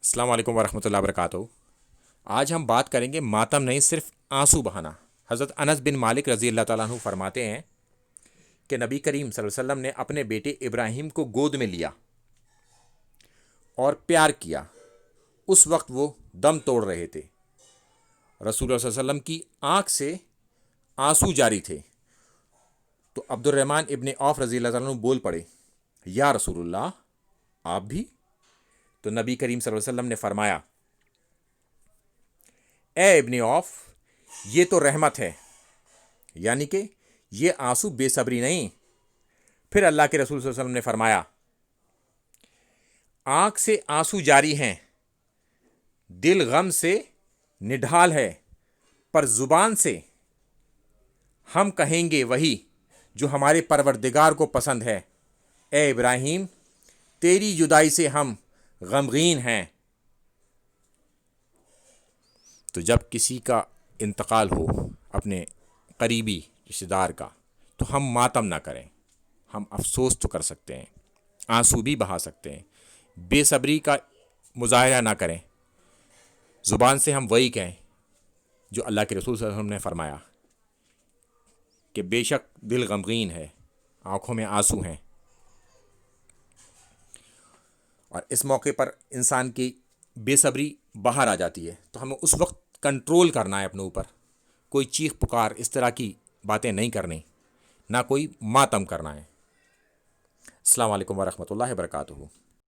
السلام علیکم ورحمۃ اللہ وبرکاتہ۔ آج ہم بات کریں گے ماتم نہیں، صرف آنسو بہانا۔ حضرت انس بن مالک رضی اللہ تعالیٰ عنہ فرماتے ہیں کہ نبی کریم صلی اللہ علیہ وسلم نے اپنے بیٹے ابراہیم کو گود میں لیا اور پیار کیا۔ اس وقت وہ دم توڑ رہے تھے۔ رسول اللہ صلی اللہ علیہ وسلم کی آنکھ سے آنسو جاری تھے، تو عبد الرحمن ابن عوف رضی اللہ تعالیٰ عنہ بول پڑے، یا رسول اللہ آپ بھی؟ تو نبی کریم صلی اللہ علیہ وسلم نے فرمایا، اے ابن عوف، یہ تو رحمت ہے، یعنی کہ یہ آنسو بے صبری نہیں۔ پھر اللہ کے رسول صلی اللہ علیہ وسلم نے فرمایا، آنکھ سے آنسو جاری ہیں، دل غم سے نڈھال ہے، پر زبان سے ہم کہیں گے وہی جو ہمارے پروردگار کو پسند ہے۔ اے ابراہیم، تیری جدائی سے ہم غمگین ہیں۔ تو جب کسی کا انتقال ہو اپنے قریبی رشتہ دار کا، تو ہم ماتم نہ کریں، ہم افسوس تو کر سکتے ہیں، آنسو بھی بہا سکتے ہیں، بے صبری کا مظاہرہ نہ کریں، زبان سے ہم وہی کہیں جو اللہ کے رسول صلی اللہ علیہ وسلم نے فرمایا کہ بے شک دل غمگین ہے، آنکھوں میں آنسو ہیں۔ اور اس موقع پر انسان کی بے صبری باہر آ جاتی ہے، تو ہمیں اس وقت کنٹرول کرنا ہے اپنے اوپر، کوئی چیخ پکار اس طرح کی باتیں نہیں کرنی، نہ کوئی ماتم کرنا ہے۔ السلام علیکم ورحمۃ اللہ وبرکاتہ۔